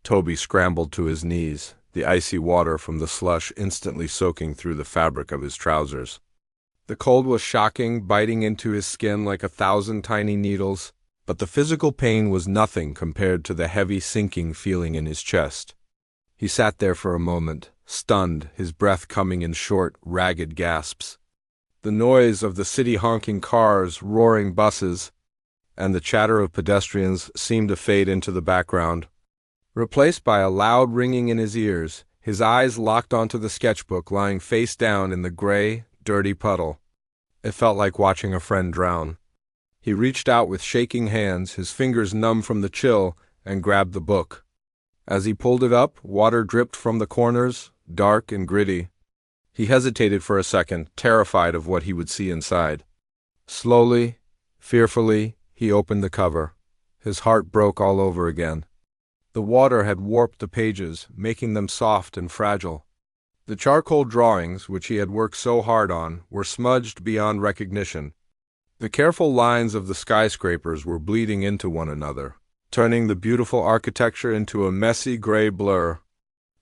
Toby scrambled to his knees, the icy water from the slush instantly soaking through the fabric of his trousers. The cold was shocking, biting into his skin like 1,000 tiny needles, but the physical pain was nothing compared to the heavy sinking feeling in his chest. He sat there for a moment, stunned, his breath coming in short, ragged gasps. The noise of the city honking cars, roaring buses, and the chatter of pedestrians seemed to fade into the background, replaced by a loud ringing in his ears. His eyes locked onto the sketchbook lying face down in the gray, dirty puddle. It felt like watching a friend drown. He reached out with shaking hands, his fingers numb from the chill, and grabbed the book. As he pulled it up, water dripped from the corners, dark and gritty. He hesitated for a second, terrified of what he would see inside. Slowly, fearfully, he opened the cover. His heart broke all over again. The water had warped the pages, making them soft and fragile. The charcoal drawings, which he had worked so hard on, were smudged beyond recognition. The careful lines of the skyscrapers were bleeding into one another, turning the beautiful architecture into a messy gray blur.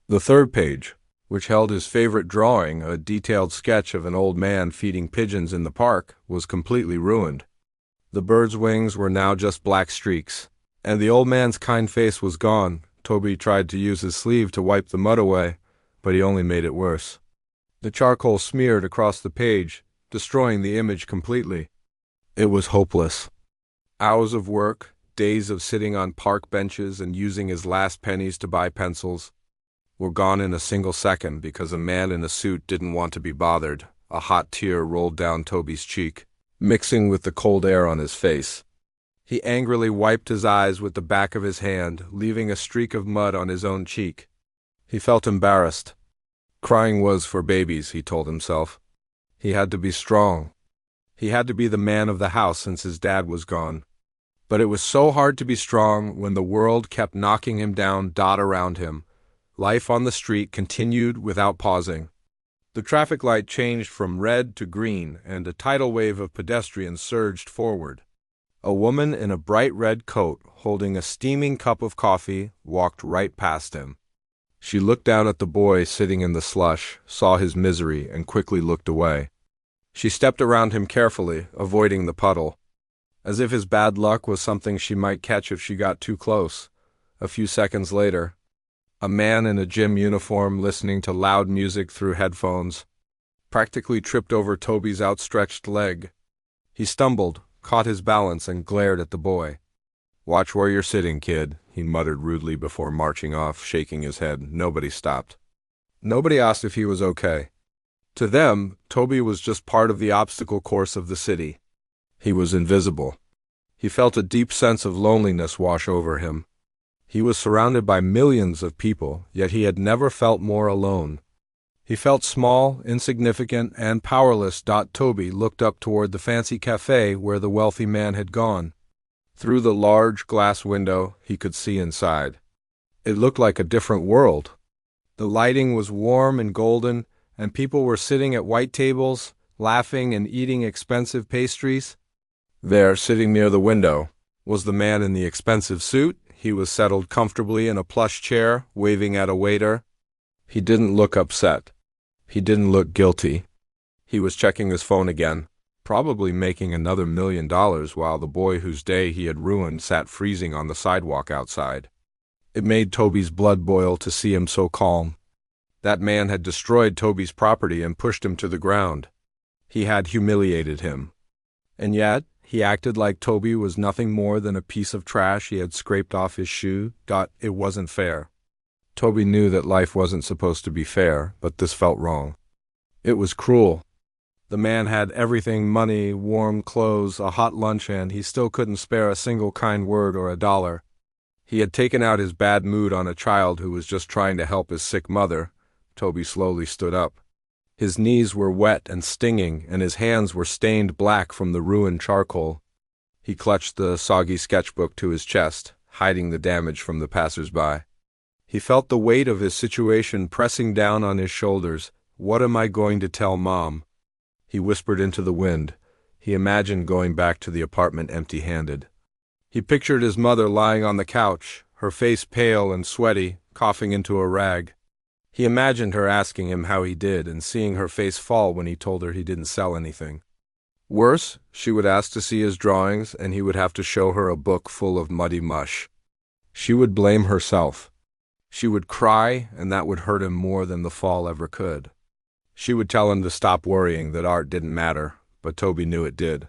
The third page, which held his favorite drawing, a detailed sketch of an old man feeding pigeons in the park, was completely ruined. The bird's wings were now just black streaks, and the old man's kind face was gone. Toby tried to use his sleeve to wipe the mud away, but he only made it worse. The charcoal smeared across the page, destroying the image completely. It was hopeless. Hours of work, days of sitting on park benches and using his last pennies to buy pencils, were gone in a single second because a man in a suit didn't want to be bothered. A hot tear rolled down Toby's cheek, mixing with the cold air on his face. He angrily wiped his eyes with the back of his hand, leaving a streak of mud on his own cheek. He felt embarrassed. Crying was for babies, he told himself. He had to be strong. He had to be the man of the house since his dad was gone. But it was so hard to be strong when the world kept knocking him down dot around him. Life on the street continued without pausing. The traffic light changed from red to green, and a tidal wave of pedestrians surged forward. A woman in a bright red coat, holding a steaming cup of coffee, walked right past him. She looked down at the boy sitting in the slush, saw his misery, and quickly looked away. She stepped around him carefully, avoiding the puddle, as if his bad luck was something she might catch if she got too close. A few seconds later, a man in a gym uniform listening to loud music through headphones practically tripped over Toby's outstretched leg. He stumbled, caught his balance, and glared at the boy. "Watch where you're sitting, kid," he muttered rudely before marching off, shaking his head. Nobody stopped. Nobody asked if he was okay. To them, Toby was just part of the obstacle course of the city. He was invisible. He felt a deep sense of loneliness wash over him. He was surrounded by millions of people, yet he had never felt more alone. He felt small, insignificant, and powerless. Toby looked up toward the fancy cafe where the wealthy man had gone. Through the large glass window, he could see inside. It looked like a different world. The lighting was warm and golden, and people were sitting at white tables, laughing and eating expensive pastries. There, sitting near the window, was the man in the expensive suit. He was settled comfortably in a plush chair, waving at a waiter. He didn't look upset. He didn't look guilty. He was checking his phone again, probably making another $1 million while the boy whose day he had ruined sat freezing on the sidewalk outside. It made Toby's blood boil to see him so calm. That man had destroyed Toby's property and pushed him to the ground. He had humiliated him. And yet, he acted like Toby was nothing more than a piece of trash he had scraped off his shoe. It wasn't fair. Toby knew that life wasn't supposed to be fair, but this felt wrong. It was cruel. The man had everything: money, warm clothes, a hot lunch, and he still couldn't spare a single kind word or a dollar. He had taken out his bad mood on a child who was just trying to help his sick mother. Toby slowly stood up. His knees were wet and stinging, and his hands were stained black from the ruined charcoal. He clutched the soggy sketchbook to his chest, hiding the damage from the passers-by. He felt the weight of his situation pressing down on his shoulders. "What am I going to tell Mom?" He whispered into the wind. He imagined going back to the apartment empty-handed. He pictured his mother lying on the couch, her face pale and sweaty, coughing into a rag. He imagined her asking him how he did and seeing her face fall when he told her he didn't sell anything. Worse, she would ask to see his drawings and he would have to show her a book full of muddy mush. She would blame herself. She would cry, and that would hurt him more than the fall ever could. She would tell him to stop worrying, that art didn't matter, but Toby knew it did.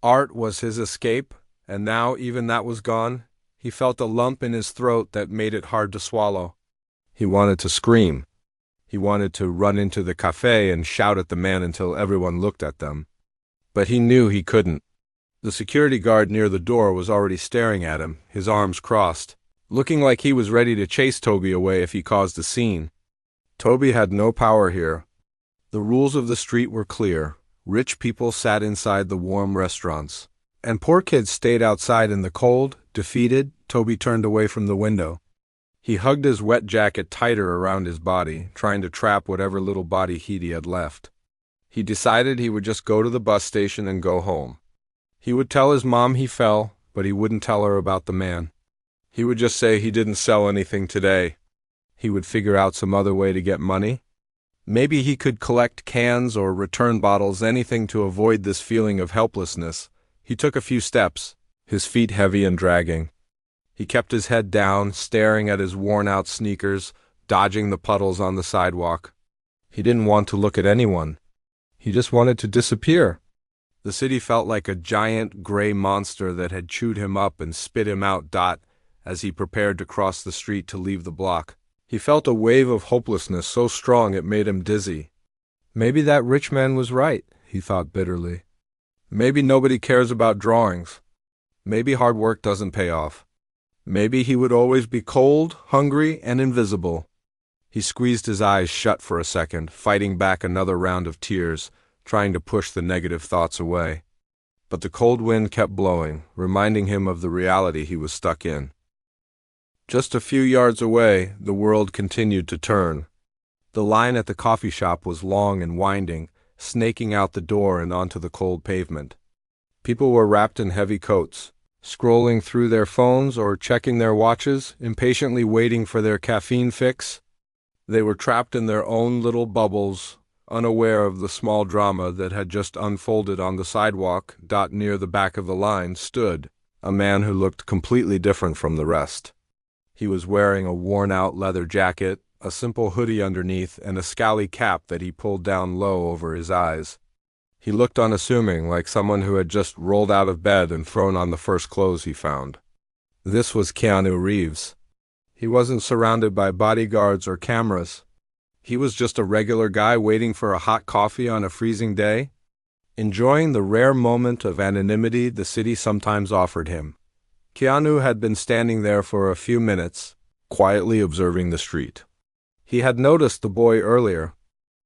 Art was his escape, and now even that was gone. He felt a lump in his throat that made it hard to swallow. He wanted to scream. He wanted to run into the cafe and shout at the man until everyone looked at them. But he knew he couldn't. The security guard near the door was already staring at him, his arms crossed, looking like he was ready to chase Toby away if he caused a scene. Toby had no power here. The rules of the street were clear. Rich people sat inside the warm restaurants, and poor kids stayed outside in the cold. Defeated, Toby turned away from the window. He hugged his wet jacket tighter around his body, trying to trap whatever little body heat he had left. He decided he would just go to the bus station and go home. He would tell his mom he fell, but he wouldn't tell her about the man. He would just say he didn't sell anything today. He would figure out some other way to get money. Maybe he could collect cans or return bottles, anything to avoid this feeling of helplessness. He took a few steps, his feet heavy and dragging. He kept his head down, staring at his worn-out sneakers, dodging the puddles on the sidewalk. He didn't want to look at anyone. He just wanted to disappear. The city felt like a giant gray monster that had chewed him up and spit him out. As he prepared to cross the street to leave the block, he felt a wave of hopelessness so strong it made him dizzy. Maybe that rich man was right, he thought bitterly. Maybe nobody cares about drawings. Maybe hard work doesn't pay off. Maybe he would always be cold, hungry, and invisible. He squeezed his eyes shut for a second, fighting back another round of tears, trying to push the negative thoughts away. But the cold wind kept blowing, reminding him of the reality he was stuck in. Just a few yards away, the world continued to turn. The line at the coffee shop was long and winding, snaking out the door and onto the cold pavement. People were wrapped in heavy coats, scrolling through their phones or checking their watches, impatiently waiting for their caffeine fix. They were trapped in their own little bubbles, unaware of the small drama that had just unfolded on the sidewalk. Near the back of the line stood a man who looked completely different from the rest. He was wearing a worn-out leather jacket, a simple hoodie underneath, and a scally cap that he pulled down low over his eyes. He looked unassuming, like someone who had just rolled out of bed and thrown on the first clothes he found. This was Keanu Reeves. He wasn't surrounded by bodyguards or cameras. He was just a regular guy waiting for a hot coffee on a freezing day, enjoying the rare moment of anonymity the city sometimes offered him. Keanu had been standing there for a few minutes, quietly observing the street. He had noticed the boy earlier.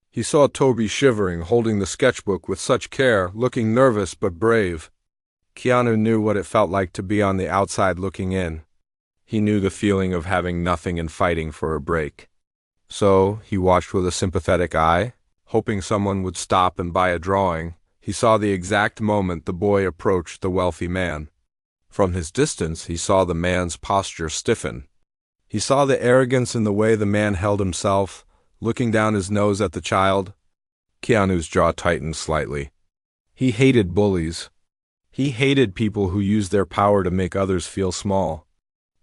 He saw Toby shivering, holding the sketchbook with such care, looking nervous but brave. Keanu knew what it felt like to be on the outside looking in. He knew the feeling of having nothing and fighting for a break. So he watched with a sympathetic eye, hoping someone would stop and buy a drawing. He saw the exact moment the boy approached the wealthy man. From his distance, he saw the man's posture stiffen. He saw the arrogance in the way the man held himself, looking down his nose at the child. Keanu's jaw tightened slightly. He hated bullies. He hated people who used their power to make others feel small.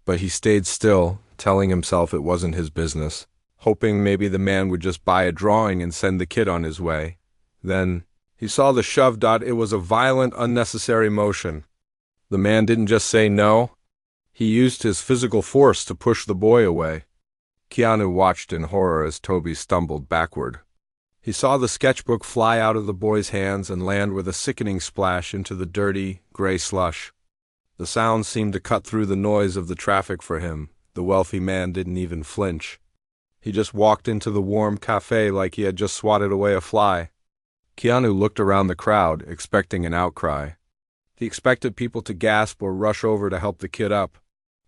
But he stayed still, telling himself it wasn't his business, hoping maybe the man would just buy a drawing and send the kid on his way. Then he saw the shove. It was a violent, unnecessary motion. The man didn't just say no. He used his physical force to push the boy away. Keanu watched in horror as Toby stumbled backward. He saw the sketchbook fly out of the boy's hands and land with a sickening splash into the dirty, gray slush. The sound seemed to cut through the noise of the traffic for him. The wealthy man didn't even flinch. He just walked into the warm cafe like he had just swatted away a fly. Keanu looked around the crowd, expecting an outcry. He expected people to gasp or rush over to help the kid up.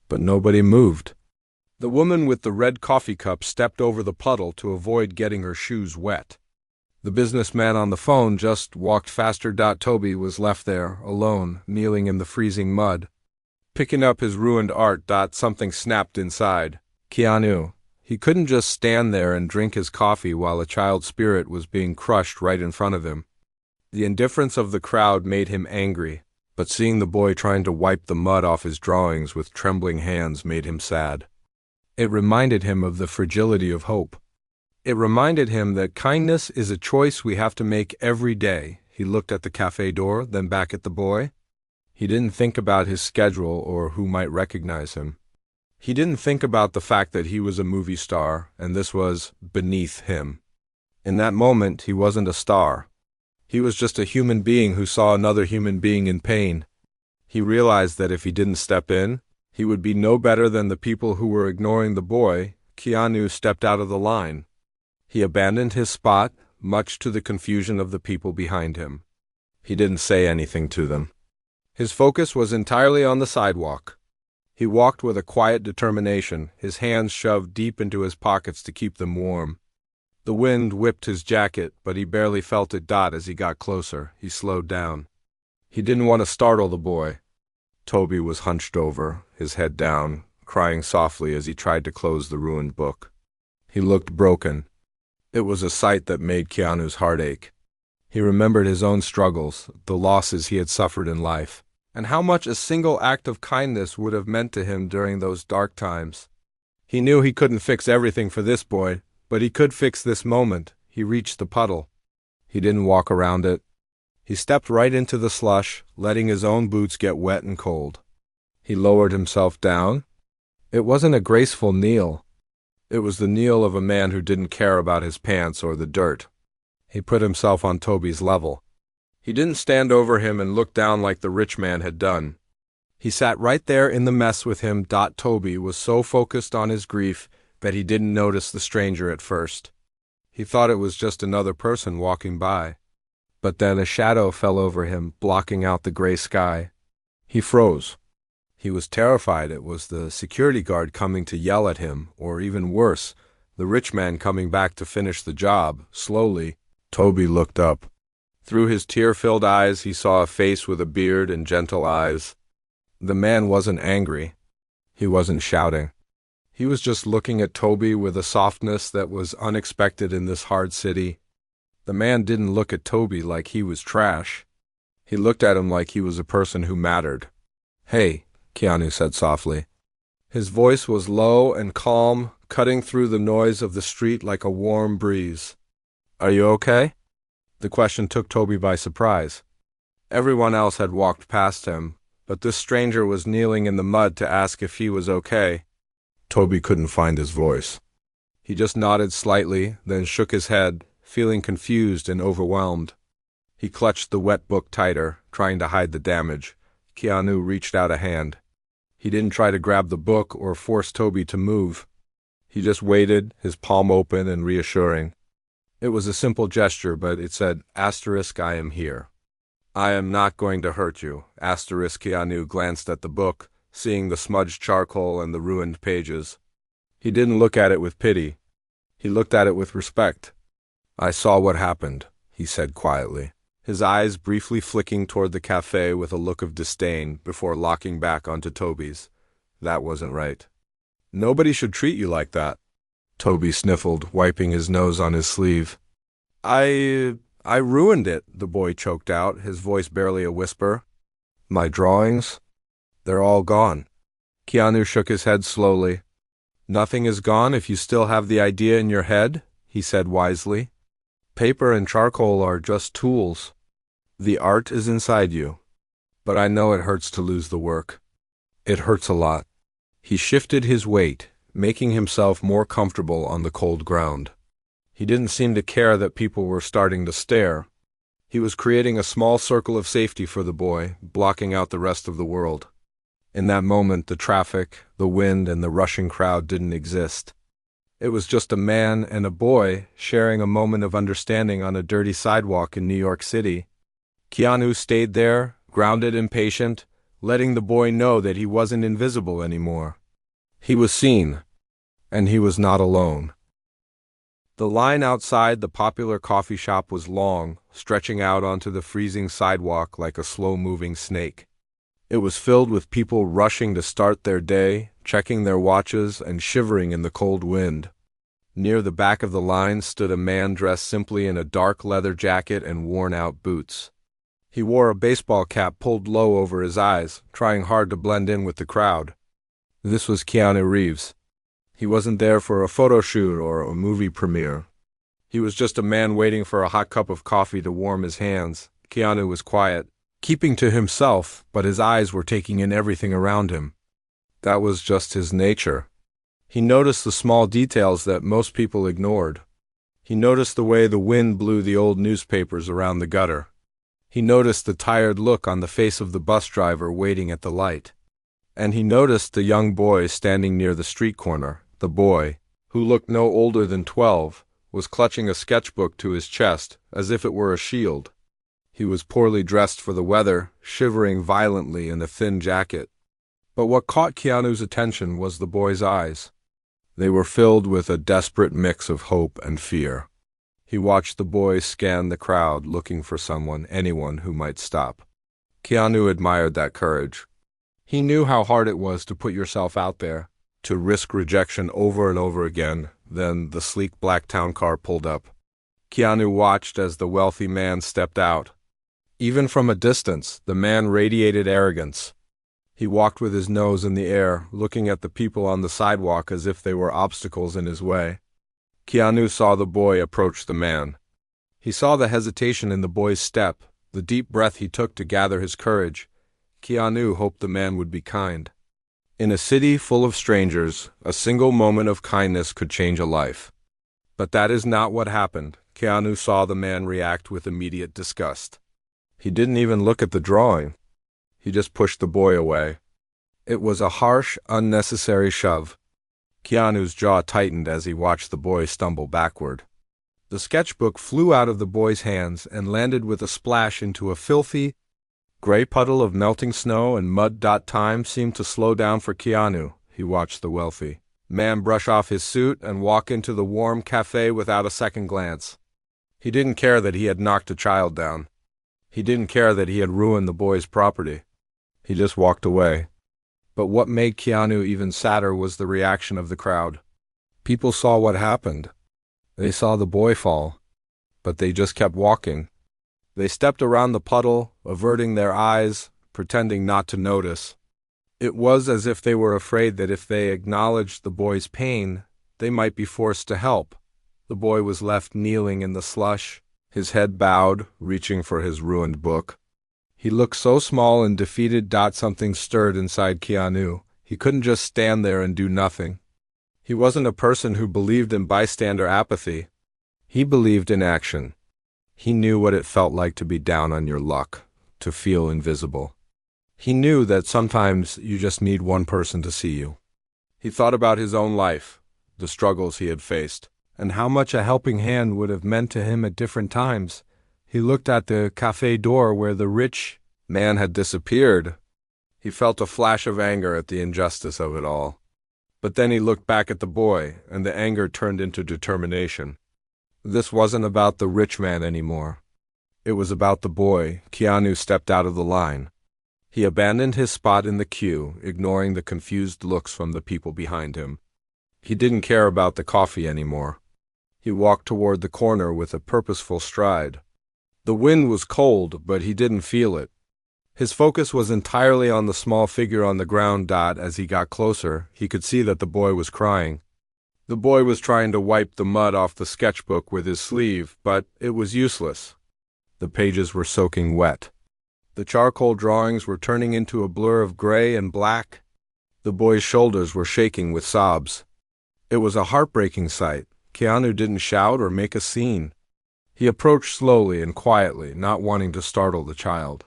But nobody moved. The woman with the red coffee cup stepped over the puddle to avoid getting her shoes wet. The businessman on the phone just walked faster. Toby was left there, alone, kneeling in the freezing mud. Picking up his ruined art, something snapped inside. Keanu. He couldn't just stand there and drink his coffee while a child's spirit was being crushed right in front of him. The indifference of the crowd made him angry, but seeing the boy trying to wipe the mud off his drawings with trembling hands made him sad. It reminded him of the fragility of hope. It reminded him that kindness is a choice we have to make every day. He looked at the cafe door, then back at the boy. He didn't think about his schedule or who might recognize him. He didn't think about the fact that he was a movie star, and this was beneath him. In that moment, he wasn't a star. He was just a human being who saw another human being in pain. He realized that if he didn't step in, he would be no better than the people who were ignoring the boy. Keanu stepped out of the line. He abandoned his spot, much to the confusion of the people behind him. He didn't say anything to them. His focus was entirely on the sidewalk. He walked with a quiet determination, his hands shoved deep into his pockets to keep them warm. The wind whipped his jacket, but he barely felt it as he got closer. He slowed down. He didn't want to startle the boy. Toby was hunched over, his head down, crying softly as he tried to close the ruined book. He looked broken. It was a sight that made Keanu's heart ache. He remembered his own struggles, the losses he had suffered in life, and how much a single act of kindness would have meant to him during those dark times. He knew he couldn't fix everything for this boy, but he could fix this moment. He reached the puddle. He didn't walk around it. He stepped right into the slush, letting his own boots get wet and cold. He lowered himself down. It wasn't a graceful kneel. It was the kneel of a man who didn't care about his pants or the dirt. He put himself on Toby's level. He didn't stand over him and look down like the rich man had done. He sat right there in the mess with him. Toby was so focused on his grief that he didn't notice the stranger at first. He thought it was just another person walking by. But then a shadow fell over him, blocking out the gray sky. He froze. He was terrified it was the security guard coming to yell at him, or even worse, the rich man coming back to finish the job. Slowly, Toby looked up. Through his tear-filled eyes, he saw a face with a beard and gentle eyes. The man wasn't angry. He wasn't shouting. He was just looking at Toby with a softness that was unexpected in this hard city. The man didn't look at Toby like he was trash. He looked at him like he was a person who mattered. "Hey," Keanu said softly. His voice was low and calm, cutting through the noise of the street like a warm breeze. "Are you okay?" The question took Toby by surprise. Everyone else had walked past him, but this stranger was kneeling in the mud to ask if he was okay. Toby couldn't find his voice. He just nodded slightly, then shook his head, feeling confused and overwhelmed. He clutched the wet book tighter, trying to hide the damage. Keanu reached out a hand. He didn't try to grab the book or force Toby to move. He just waited, his palm open and reassuring. It was a simple gesture, but it said, "I am here. I am not going to hurt you." Keanu glanced at the book, seeing the smudged charcoal and the ruined pages. He didn't look at it with pity. He looked at it with respect. "I saw what happened," he said quietly, his eyes briefly flicking toward the cafe with a look of disdain before locking back onto Toby's. "That wasn't right. Nobody should treat you like that." Toby sniffled, wiping his nose on his sleeve. I ruined it," the boy choked out, his voice barely a whisper. "My drawings? They're all gone." Keanu shook his head slowly. "Nothing is gone if you still have the idea in your head," he said wisely. "Paper and charcoal are just tools. The art is inside you. But I know it hurts to lose the work. It hurts a lot." He shifted his weight, making himself more comfortable on the cold ground. He didn't seem to care that people were starting to stare. He was creating a small circle of safety for the boy, blocking out the rest of the world. In that moment, the traffic, the wind, and the rushing crowd didn't exist. It was just a man and a boy sharing a moment of understanding on a dirty sidewalk in New York City. Keanu stayed there, grounded and patient, letting the boy know that he wasn't invisible anymore. He was seen, and he was not alone. The line outside the popular coffee shop was long, stretching out onto the freezing sidewalk like a slow-moving snake. It was filled with people rushing to start their day, checking their watches, and shivering in the cold wind. Near the back of the line stood a man dressed simply in a dark leather jacket and worn-out boots. He wore a baseball cap pulled low over his eyes, trying hard to blend in with the crowd. This was Keanu Reeves. He wasn't there for a photo shoot or a movie premiere. He was just a man waiting for a hot cup of coffee to warm his hands. Keanu was quiet, keeping to himself, but his eyes were taking in everything around him. That was just his nature. He noticed the small details that most people ignored. He noticed the way the wind blew the old newspapers around the gutter. He noticed the tired look on the face of the bus driver waiting at the light. And he noticed the young boy standing near the street corner. The boy, who looked no older than 12, was clutching a sketchbook to his chest as if it were a shield. He was poorly dressed for the weather, shivering violently in a thin jacket. But what caught Keanu's attention was the boy's eyes. They were filled with a desperate mix of hope and fear. He watched the boy scan the crowd, looking for anyone who might stop. Keanu admired that courage. He knew how hard it was to put yourself out there, to risk rejection over and over again. Then the sleek black town car pulled up. Keanu watched as the wealthy man stepped out. Even from a distance, the man radiated arrogance. He walked with his nose in the air, looking at the people on the sidewalk as if they were obstacles in his way. Keanu saw the boy approach the man. He saw the hesitation in the boy's step, the deep breath he took to gather his courage. Keanu hoped the man would be kind. In a city full of strangers, a single moment of kindness could change a life. But that is not what happened. Keanu saw the man react with immediate disgust. He didn't even look at the drawing. He just pushed the boy away. It was a harsh, unnecessary shove. Keanu's jaw tightened as he watched the boy stumble backward. The sketchbook flew out of the boy's hands and landed with a splash into a filthy, gray puddle of melting snow and mud. Time seemed to slow down for Keanu. He watched the wealthy man brush off his suit and walk into the warm cafe without a second glance. He didn't care that he had knocked a child down. He didn't care that he had ruined the boy's property. He just walked away. But what made Keanu even sadder was the reaction of the crowd. People saw what happened. They saw the boy fall, but they just kept walking. They stepped around the puddle, averting their eyes, pretending not to notice. It was as if they were afraid that if they acknowledged the boy's pain, they might be forced to help. The boy was left kneeling in the slush, his head bowed, reaching for his ruined book. He looked so small and defeated. Something stirred inside Keanu. He couldn't just stand there and do nothing. He wasn't a person who believed in bystander apathy. He believed in action. He knew what it felt like to be down on your luck, to feel invisible. He knew that sometimes you just need one person to see you. He thought about his own life, the struggles he had faced, and how much a helping hand would have meant to him at different times. He looked at the cafe door where the rich man had disappeared. He felt a flash of anger at the injustice of it all. But then he looked back at the boy, and the anger turned into determination. This wasn't about the rich man anymore. It was about the boy. Keanu stepped out of the line. He abandoned his spot in the queue, ignoring the confused looks from the people behind him. He didn't care about the coffee anymore. He walked toward the corner with a purposeful stride. The wind was cold, but he didn't feel it. His focus was entirely on the small figure on the ground. As he got closer, he could see that the boy was crying. The boy was trying to wipe the mud off the sketchbook with his sleeve, but it was useless. The pages were soaking wet. The charcoal drawings were turning into a blur of gray and black. The boy's shoulders were shaking with sobs. It was a heartbreaking sight. Keanu didn't shout or make a scene. He approached slowly and quietly, not wanting to startle the child.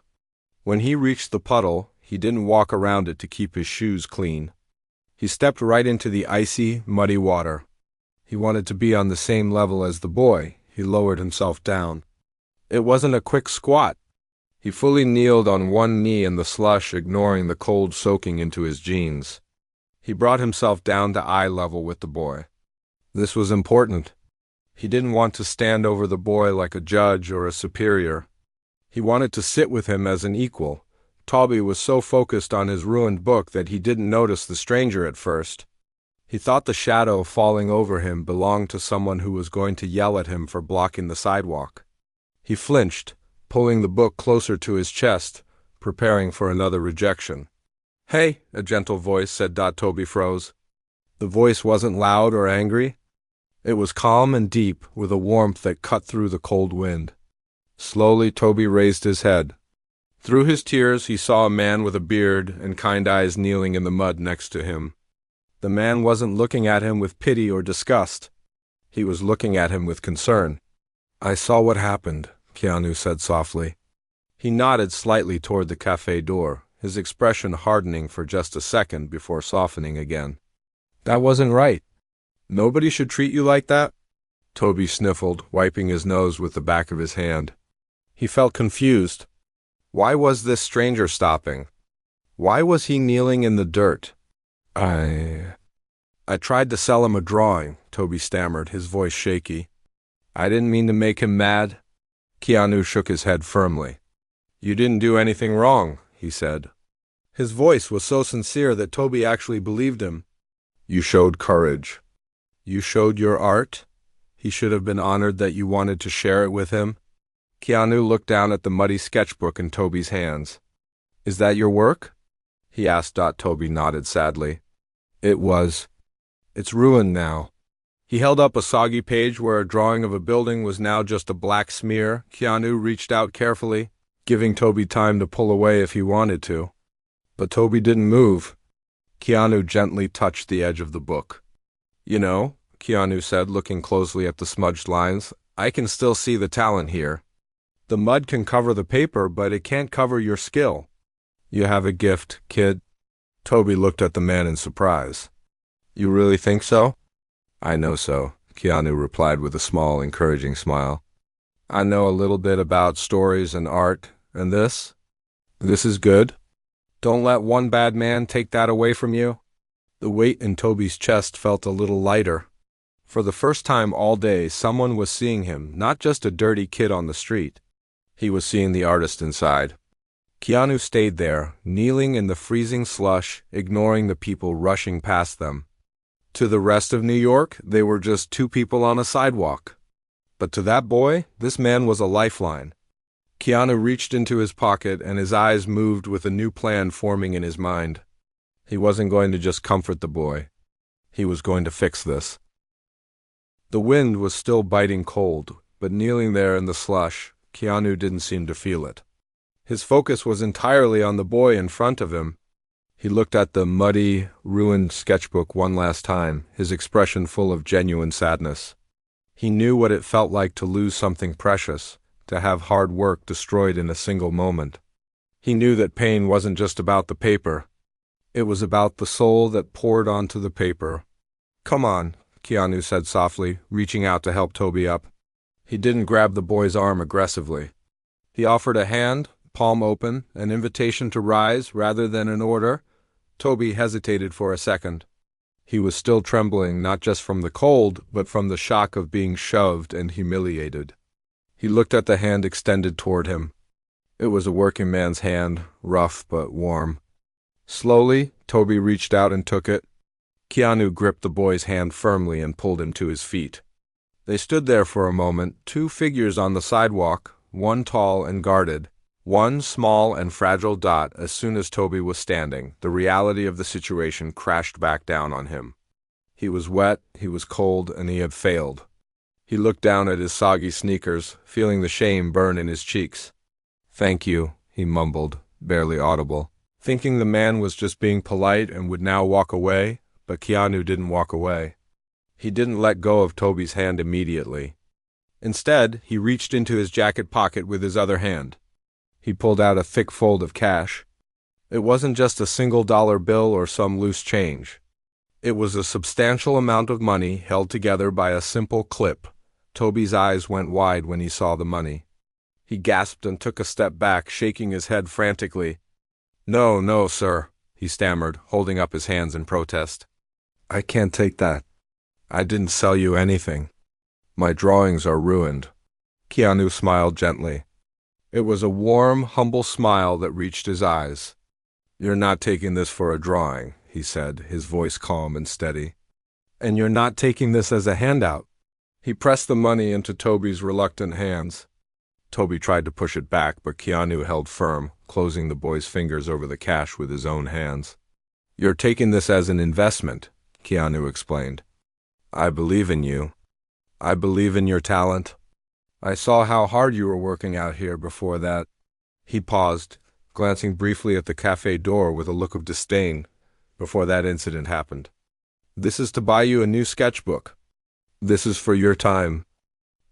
When he reached the puddle, he didn't walk around it to keep his shoes clean. He stepped right into the icy, muddy water. He wanted to be on the same level as the boy. He lowered himself down. It wasn't a quick squat. He fully kneeled on one knee in the slush, ignoring the cold soaking into his jeans. He brought himself down to eye level with the boy. This was important. He didn't want to stand over the boy like a judge or a superior. He wanted to sit with him as an equal, Toby was so focused on his ruined book that he didn't notice the stranger at first. He thought the shadow falling over him belonged to someone who was going to yell at him for blocking the sidewalk. He flinched, pulling the book closer to his chest, preparing for another rejection. "Hey," a gentle voice said. Toby froze. The voice wasn't loud or angry. It was calm and deep, with a warmth that cut through the cold wind. Slowly, Toby raised his head. Through his tears, he saw a man with a beard and kind eyes kneeling in the mud next to him. The man wasn't looking at him with pity or disgust. He was looking at him with concern. "I saw what happened," Keanu said softly. He nodded slightly toward the cafe door, his expression hardening for just a second before softening again. "That wasn't right. Nobody should treat you like that." Toby sniffled, wiping his nose with the back of his hand. He felt confused. Why was this stranger stopping? Why was he kneeling in the dirt? I tried to sell him a drawing," Toby stammered, his voice shaky. "I didn't mean to make him mad." Keanu shook his head firmly. "You didn't do anything wrong," he said. His voice was so sincere that Toby actually believed him. "You showed courage. You showed your art. He should have been honored that you wanted to share it with him." Keanu looked down at the muddy sketchbook in Toby's hands. "Is that your work?" he asked. Toby nodded sadly. "It was. It's ruined now." He held up a soggy page where a drawing of a building was now just a black smear. Keanu reached out carefully, giving Toby time to pull away if he wanted to. But Toby didn't move. Keanu gently touched the edge of the book. "You know," Keanu said, looking closely at the smudged lines, "I can still see the talent here. The mud can cover the paper, but it can't cover your skill. You have a gift, kid." Toby looked at the man in surprise. "You really think so?" "I know so," Keanu replied with a small, encouraging smile. "I know a little bit about stories and art, and this is good. Don't let one bad man take that away from you." The weight in Toby's chest felt a little lighter. For the first time all day, someone was seeing him, not just a dirty kid on the street. He was seeing the artist inside. Keanu stayed there, kneeling in the freezing slush, ignoring the people rushing past them. To the rest of New York, they were just two people on a sidewalk. But to that boy, this man was a lifeline. Keanu reached into his pocket, and his eyes moved with a new plan forming in his mind. He wasn't going to just comfort the boy. He was going to fix this. The wind was still biting cold, but kneeling there in the slush, Keanu didn't seem to feel it. His focus was entirely on the boy in front of him. He looked at the muddy, ruined sketchbook one last time, his expression full of genuine sadness. He knew what it felt like to lose something precious, to have hard work destroyed in a single moment. He knew that pain wasn't just about the paper. It was about the soul that poured onto the paper. "Come on," Keanu said softly, reaching out to help Toby up. He didn't grab the boy's arm aggressively. He offered a hand, palm open, an invitation to rise rather than an order. Toby hesitated for a second. He was still trembling, not just from the cold, but from the shock of being shoved and humiliated. He looked at the hand extended toward him. It was a working man's hand, rough but warm. Slowly, Toby reached out and took it. Keanu gripped the boy's hand firmly and pulled him to his feet. They stood there for a moment, two figures on the sidewalk, one tall and guarded, one small and fragile dot. As soon as Toby was standing, the reality of the situation crashed back down on him. He was wet, he was cold, and he had failed. He looked down at his soggy sneakers, feeling the shame burn in his cheeks. "Thank you," he mumbled, barely audible, thinking the man was just being polite and would now walk away, but Keanu didn't walk away. He didn't let go of Toby's hand immediately. Instead, he reached into his jacket pocket with his other hand. He pulled out a thick fold of cash. It wasn't just a $1 bill or some loose change. It was a substantial amount of money held together by a simple clip. Toby's eyes went wide when he saw the money. He gasped and took a step back, shaking his head frantically. "No, no, sir," he stammered, holding up his hands in protest. "I can't take that. I didn't sell you anything. My drawings are ruined." Keanu smiled gently. It was a warm, humble smile that reached his eyes. "You're not taking this for a drawing," he said, his voice calm and steady. "And you're not taking this as a handout." He pressed the money into Toby's reluctant hands. Toby tried to push it back, but Keanu held firm, closing the boy's fingers over the cash with his own hands. "You're taking this as an investment," Keanu explained. "I believe in you. I believe in your talent. I saw how hard you were working out here before that." He paused, glancing briefly at the cafe door with a look of disdain, before that incident happened. "This is to buy you a new sketchbook. This is for your time.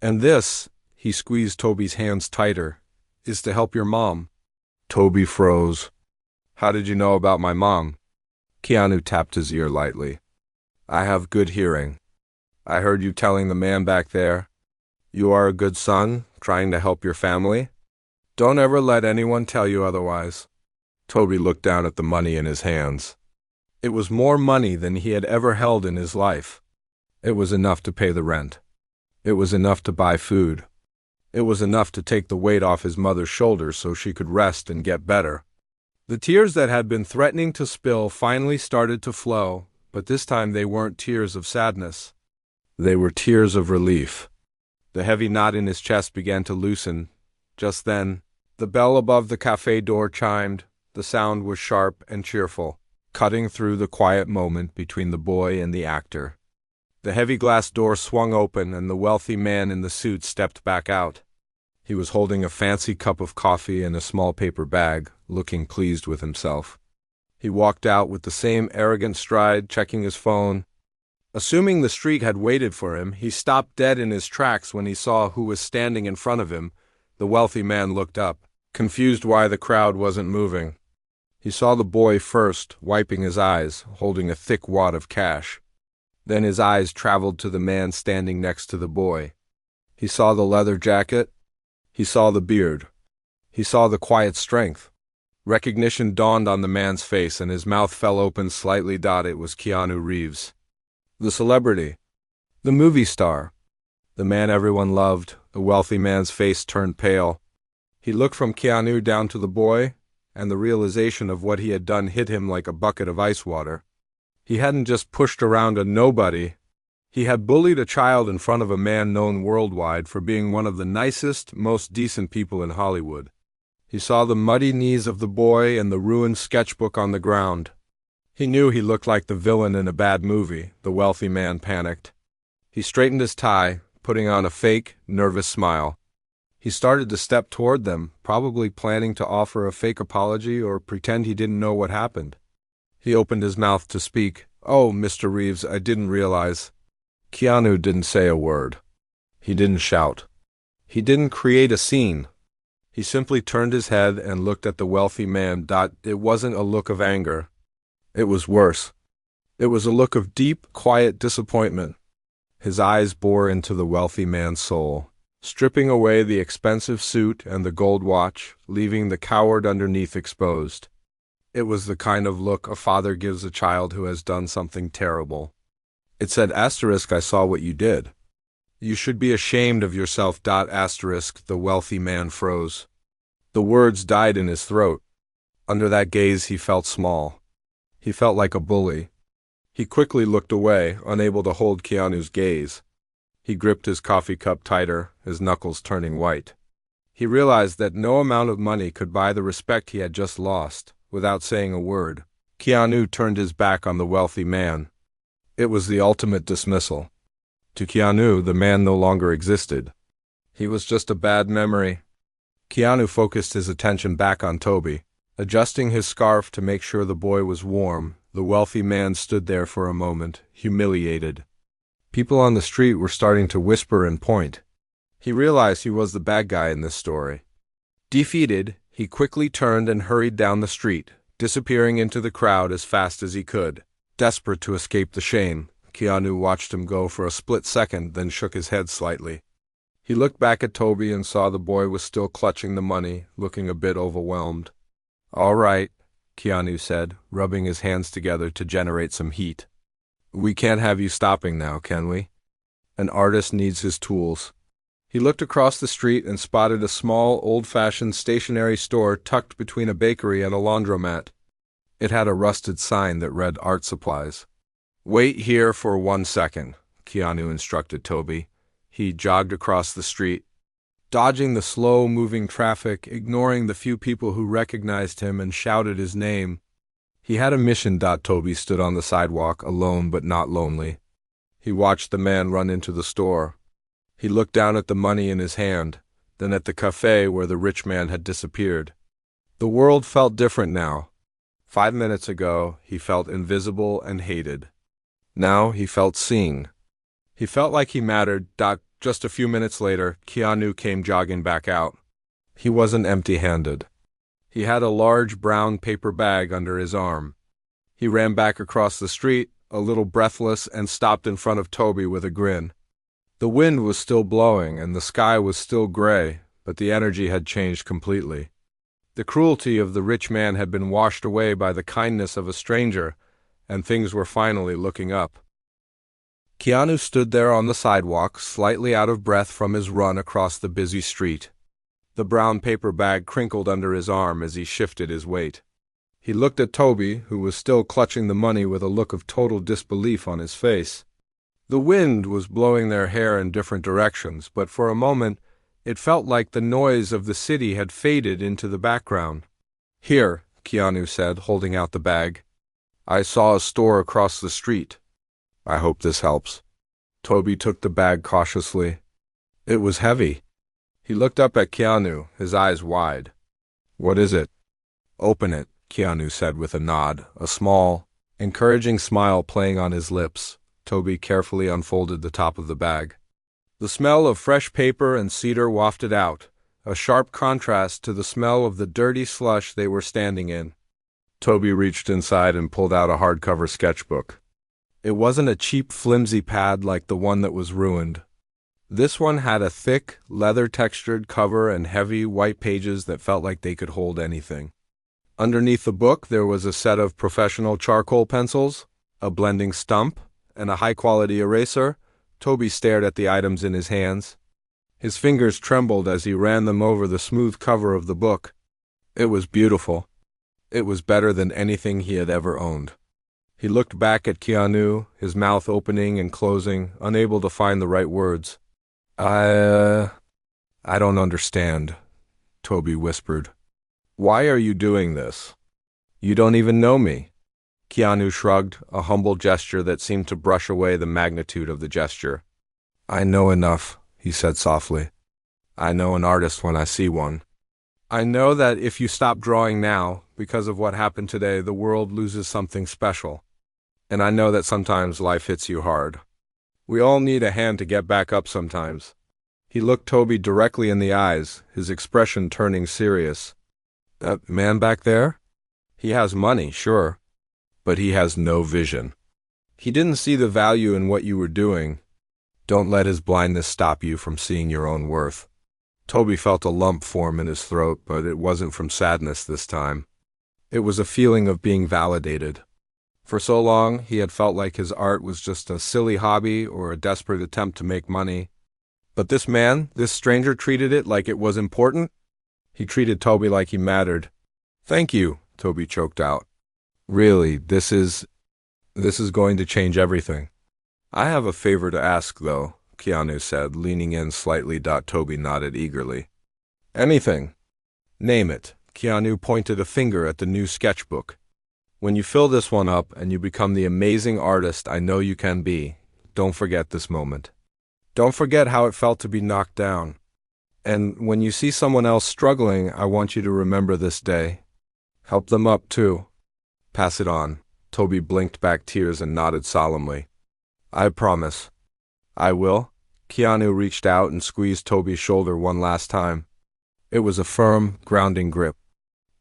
And this," he squeezed Toby's hands tighter, "is to help your mom." Toby froze. "How did you know about my mom?" Keanu tapped his ear lightly. "I have good hearing. I heard you telling the man back there. You are a good son, trying to help your family. Don't ever let anyone tell you otherwise." Toby looked down at the money in his hands. It was more money than he had ever held in his life. It was enough to pay the rent. It was enough to buy food. It was enough to take the weight off his mother's shoulders so she could rest and get better. The tears that had been threatening to spill finally started to flow, but this time they weren't tears of sadness. They were tears of relief. The heavy knot in his chest began to loosen. Just then, the bell above the cafe door chimed. The sound was sharp and cheerful, cutting through the quiet moment between the boy and the actor. The heavy glass door swung open and the wealthy man in the suit stepped back out. He was holding a fancy cup of coffee in a small paper bag, looking pleased with himself. He walked out with the same arrogant stride, checking his phone. Assuming the street had waited for him, he stopped dead in his tracks when he saw who was standing in front of him. The wealthy man looked up, confused why the crowd wasn't moving. He saw the boy first, wiping his eyes, holding a thick wad of cash. Then his eyes traveled to the man standing next to the boy. He saw the leather jacket. He saw the beard. He saw the quiet strength. Recognition dawned on the man's face and his mouth fell open slightly. It was Keanu Reeves. The celebrity. The movie star. The man everyone loved. The wealthy man's face turned pale. He looked from Keanu down to the boy, and the realization of what he had done hit him like a bucket of ice water. He hadn't just pushed around a nobody. He had bullied a child in front of a man known worldwide for being one of the nicest, most decent people in Hollywood. He saw the muddy knees of the boy and the ruined sketchbook on the ground. He knew he looked like the villain in a bad movie. The wealthy man panicked. He straightened his tie, putting on a fake, nervous smile. He started to step toward them, probably planning to offer a fake apology or pretend he didn't know what happened. He opened his mouth to speak. "Oh, Mr. Reeves, I didn't realize." Keanu didn't say a word. He didn't shout. He didn't create a scene. He simply turned his head and looked at the wealthy man. It wasn't a look of anger. It was worse. It was a look of deep, quiet disappointment. His eyes bore into the wealthy man's soul, stripping away the expensive suit and the gold watch, leaving the coward underneath exposed. It was the kind of look a father gives a child who has done something terrible. It said, "I saw what you did. You should be ashamed of yourself." The wealthy man froze. The words died in his throat. Under that gaze he felt small. He felt like a bully. He quickly looked away, unable to hold Keanu's gaze. He gripped his coffee cup tighter, his knuckles turning white. He realized that no amount of money could buy the respect he had just lost. Without saying a word, Keanu turned his back on the wealthy man. It was the ultimate dismissal. To Keanu, the man no longer existed. He was just a bad memory. Keanu focused his attention back on Toby. Adjusting his scarf to make sure the boy was warm, the wealthy man stood there for a moment, humiliated. People on the street were starting to whisper and point. He realized he was the bad guy in this story. Defeated, he quickly turned and hurried down the street, disappearing into the crowd as fast as he could. Desperate to escape the shame, Keanu watched him go for a split second, then shook his head slightly. He looked back at Toby and saw the boy was still clutching the money, looking a bit overwhelmed. "All right," Keanu said, rubbing his hands together to generate some heat. "We can't have you stopping now, can we? An artist needs his tools." He looked across the street and spotted a small, old-fashioned stationery store tucked between a bakery and a laundromat. It had a rusted sign that read Art Supplies. "Wait here for 1 second," Keanu instructed Toby. He jogged across the street, dodging the slow-moving traffic, ignoring the few people who recognized him and shouted his name. He had a mission. Toby stood on the sidewalk, alone but not lonely. He watched the man run into the store. He looked down at the money in his hand, then at the cafe where the rich man had disappeared. The world felt different now. 5 minutes ago, he felt invisible and hated. Now he felt seen. He felt like he mattered. Just a few minutes later, Keanu came jogging back out. He wasn't empty-handed. He had a large brown paper bag under his arm. He ran back across the street, a little breathless, and stopped in front of Toby with a grin. The wind was still blowing and the sky was still gray, but the energy had changed completely. The cruelty of the rich man had been washed away by the kindness of a stranger, and things were finally looking up. Keanu stood there on the sidewalk, slightly out of breath from his run across the busy street. The brown paper bag crinkled under his arm as he shifted his weight. He looked at Toby, who was still clutching the money with a look of total disbelief on his face. The wind was blowing their hair in different directions, but for a moment it felt like the noise of the city had faded into the background. "Here," Keanu said, holding out the bag. "I saw a store across the street. I hope this helps." Toby took the bag cautiously. It was heavy. He looked up at Keanu, his eyes wide. "What is it?" "Open it," Keanu said with a nod, a small, encouraging smile playing on his lips. Toby carefully unfolded the top of the bag. The smell of fresh paper and cedar wafted out, a sharp contrast to the smell of the dirty slush they were standing in. Toby reached inside and pulled out a hardcover sketchbook. It wasn't a cheap, flimsy pad like the one that was ruined. This one had a thick, leather-textured cover and heavy, white pages that felt like they could hold anything. Underneath the book there was a set of professional charcoal pencils, a blending stump, and a high-quality eraser. Toby stared at the items in his hands. His fingers trembled as he ran them over the smooth cover of the book. It was beautiful. It was better than anything he had ever owned. He looked back at Keanu, his mouth opening and closing, unable to find the right words. I don't understand," Toby whispered. "Why are you doing this? You don't even know me." Keanu shrugged, a humble gesture that seemed to brush away the magnitude of the gesture. "I know enough," he said softly. "I know an artist when I see one. I know that if you stop drawing now, because of what happened today, the world loses something special. And I know that sometimes life hits you hard. We all need a hand to get back up sometimes." He looked Toby directly in the eyes, his expression turning serious. "That man back there? He has money, sure. But he has no vision. He didn't see the value in what you were doing. Don't let his blindness stop you from seeing your own worth." Toby felt a lump form in his throat, but it wasn't from sadness this time. It was a feeling of being validated. For so long, he had felt like his art was just a silly hobby or a desperate attempt to make money. But this man, this stranger, treated it like it was important. He treated Toby like he mattered. "Thank you," Toby choked out. "Really, this is going to change everything." "I have a favor to ask, though," Keanu said, leaning in slightly. Toby nodded eagerly. "Anything. Name it." Keanu pointed a finger at the new sketchbook. "When you fill this one up and you become the amazing artist I know you can be, don't forget this moment. Don't forget how it felt to be knocked down. And when you see someone else struggling, I want you to remember this day. Help them up, too. Pass it on." Toby blinked back tears and nodded solemnly. "I promise." "I will." Keanu reached out and squeezed Toby's shoulder one last time. It was a firm, grounding grip.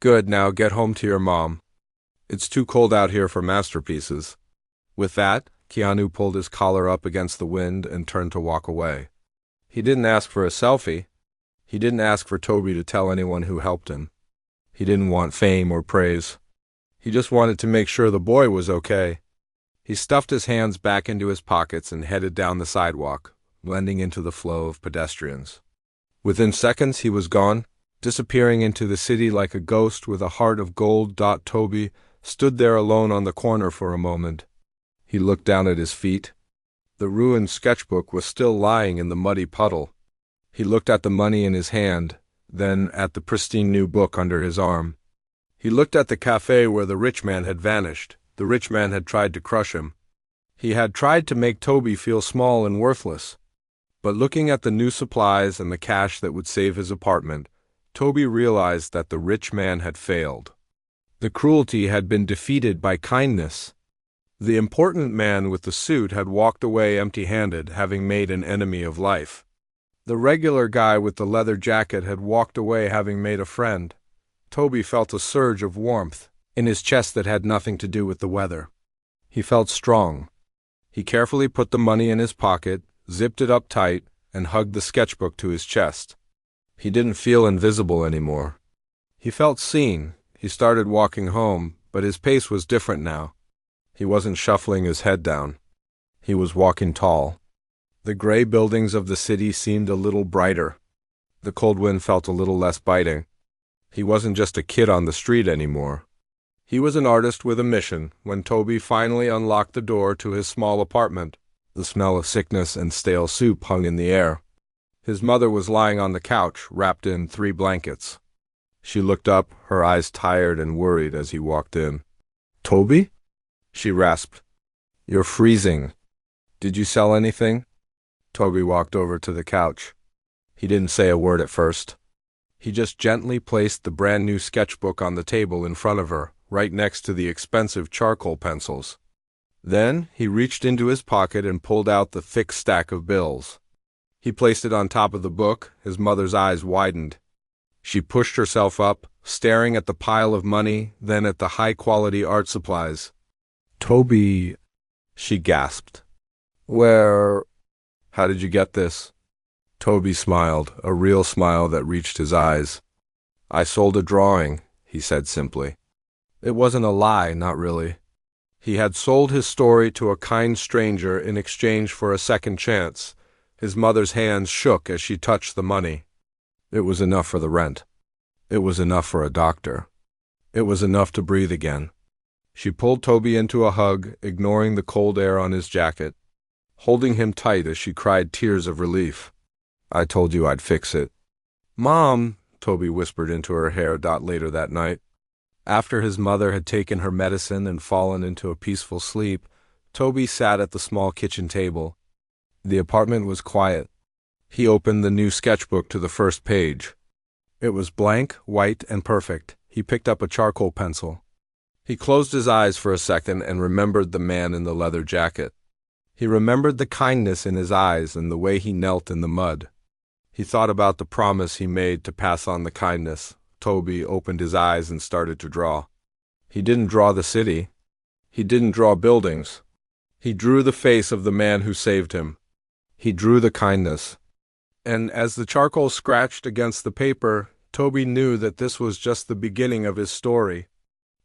"Good, now get home to your mom. It's too cold out here for masterpieces." With that, Keanu pulled his collar up against the wind and turned to walk away. He didn't ask for a selfie. He didn't ask for Toby to tell anyone who helped him. He didn't want fame or praise. He just wanted to make sure the boy was okay. He stuffed his hands back into his pockets and headed down the sidewalk, blending into the flow of pedestrians. Within seconds he was gone, disappearing into the city like a ghost with a heart of gold. Toby stood there alone on the corner for a moment. He looked down at his feet. The ruined sketchbook was still lying in the muddy puddle. He looked at the money in his hand, then at the pristine new book under his arm. He looked at the cafe where the rich man had vanished. The rich man had tried to crush him. He had tried to make Toby feel small and worthless. But looking at the new supplies and the cash that would save his apartment, Toby realized that the rich man had failed. The cruelty had been defeated by kindness. The important man with the suit had walked away empty-handed, having made an enemy of life. The regular guy with the leather jacket had walked away having made a friend. Toby felt a surge of warmth in his chest that had nothing to do with the weather. He felt strong. He carefully put the money in his pocket, zipped it up tight, and hugged the sketchbook to his chest. He didn't feel invisible anymore. He felt seen. He started walking home, but his pace was different now. He wasn't shuffling his head down. He was walking tall. The gray buildings of the city seemed a little brighter. The cold wind felt a little less biting. He wasn't just a kid on the street anymore. He was an artist with a mission. When Toby finally unlocked the door to his small apartment, the smell of sickness and stale soup hung in the air. His mother was lying on the couch, wrapped in 3 blankets. She looked up, her eyes tired and worried as he walked in. "Toby?" she rasped. "You're freezing. Did you sell anything?" Toby walked over to the couch. He didn't say a word at first. He just gently placed the brand-new sketchbook on the table in front of her, right next to the expensive charcoal pencils. Then he reached into his pocket and pulled out the thick stack of bills. He placed it on top of the book. His mother's eyes widened. She pushed herself up, staring at the pile of money, then at the high-quality art supplies. "Toby," she gasped. How did you get this?" Toby smiled, a real smile that reached his eyes. "I sold a drawing," he said simply. It wasn't a lie, not really. He had sold his story to a kind stranger in exchange for a second chance. His mother's hands shook as she touched the money. It was enough for the rent. It was enough for a doctor. It was enough to breathe again. She pulled Toby into a hug, ignoring the cold air on his jacket, holding him tight as she cried tears of relief. "I told you I'd fix it." "Mom," Toby whispered into her hair. Later that night, after his mother had taken her medicine and fallen into a peaceful sleep, Toby sat at the small kitchen table. The apartment was quiet. He opened the new sketchbook to the first page. It was blank, white, and perfect. He picked up a charcoal pencil. He closed his eyes for a second and remembered the man in the leather jacket. He remembered the kindness in his eyes and the way he knelt in the mud. He thought about the promise he made to pass on the kindness. Toby opened his eyes and started to draw. He didn't draw the city. He didn't draw buildings. He drew the face of the man who saved him. He drew the kindness. And as the charcoal scratched against the paper, Toby knew that this was just the beginning of his story.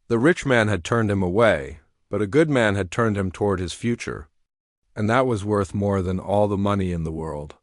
The rich man had turned him away, but a good man had turned him toward his future. And that was worth more than all the money in the world.